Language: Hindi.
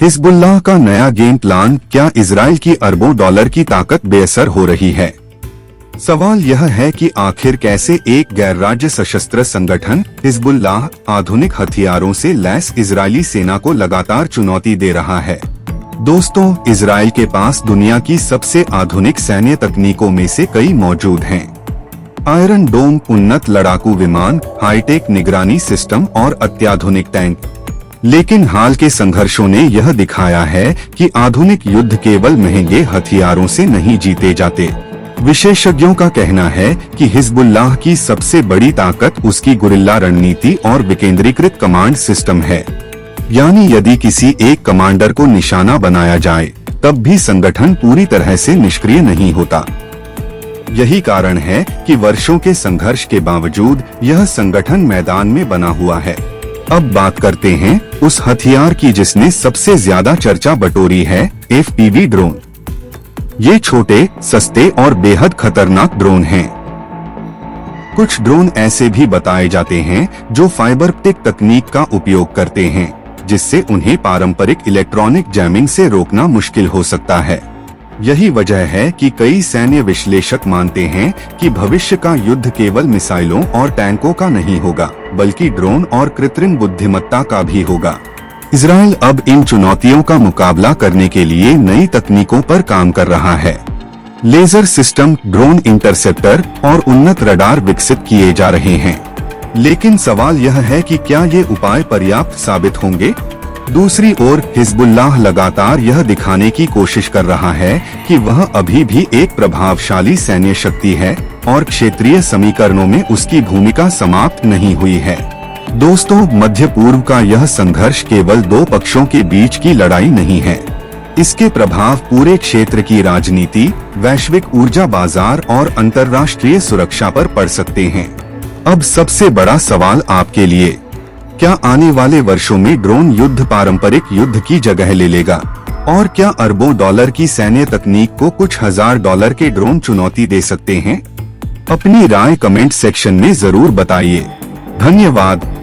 हिजबुल्लाह का नया गेम प्लान, क्या इजराइल की अरबों डॉलर की ताकत बेअसर हो रही है? सवाल यह है कि आखिर कैसे एक गैर राज्य सशस्त्र संगठन हिजबुल्लाह आधुनिक हथियारों से लैस इजरायली सेना को लगातार चुनौती दे रहा है। दोस्तों, इजराइल के पास दुनिया की सबसे आधुनिक सैन्य तकनीकों में से कई मौजूद हैं। आयरन डोम, उन्नत लड़ाकू विमान, हाईटेक निगरानी सिस्टम और अत्याधुनिक टैंक। लेकिन हाल के संघर्षों ने यह दिखाया है कि आधुनिक युद्ध केवल महंगे हथियारों से नहीं जीते जाते। विशेषज्ञों का कहना है कि हिजबुल्लाह की सबसे बड़ी ताकत उसकी गुरिल्ला रणनीति और विकेंद्रीकृत कमांड सिस्टम है। यानी यदि किसी एक कमांडर को निशाना बनाया जाए, तब भी संगठन पूरी तरह से निष्क्रिय नहीं होता। यही कारण है कि वर्षों के संघर्ष के बावजूद यह संगठन मैदान में बना हुआ है। अब बात करते हैं उस हथियार की जिसने सबसे ज्यादा चर्चा बटोरी है, FPV ड्रोन। ये छोटे, सस्ते और बेहद खतरनाक ड्रोन हैं। कुछ ड्रोन ऐसे भी बताए जाते हैं जो फाइबर ऑप्टिक तकनीक का उपयोग करते हैं, जिससे उन्हें पारंपरिक इलेक्ट्रॉनिक जैमिंग से रोकना मुश्किल हो सकता है। यही वजह है कि कई सैन्य विश्लेषक मानते हैं कि भविष्य का युद्ध केवल मिसाइलों और टैंकों का नहीं होगा, बल्कि ड्रोन और कृत्रिम बुद्धिमत्ता का भी होगा। इजराइल अब इन चुनौतियों का मुकाबला करने के लिए नई तकनीकों पर काम कर रहा है। लेजर सिस्टम, ड्रोन इंटरसेप्टर और उन्नत रडार विकसित किए जा रहे हैं। लेकिन सवाल यह है कि क्या ये उपाय पर्याप्त साबित होंगे? दूसरी ओर हिजबुल्लाह लगातार यह दिखाने की कोशिश कर रहा है कि वह अभी भी एक प्रभावशाली सैन्य शक्ति है और क्षेत्रीय समीकरणों में उसकी भूमिका समाप्त नहीं हुई है। दोस्तों, मध्य पूर्व का यह संघर्ष केवल दो पक्षों के बीच की लड़ाई नहीं है। इसके प्रभाव पूरे क्षेत्र की राजनीति, वैश्विक ऊर्जा बाजार और अंतर्राष्ट्रीय सुरक्षा पर पड़ सकते हैं। अब सबसे बड़ा सवाल आपके लिए, क्या आने वाले वर्षों में ड्रोन युद्ध पारंपरिक युद्ध की जगह ले लेगा? और क्या अरबों डॉलर की सैन्य तकनीक को कुछ हजार डॉलर के ड्रोन चुनौती दे सकते हैं? अपनी राय कमेंट सेक्शन में जरूर बताइए। धन्यवाद।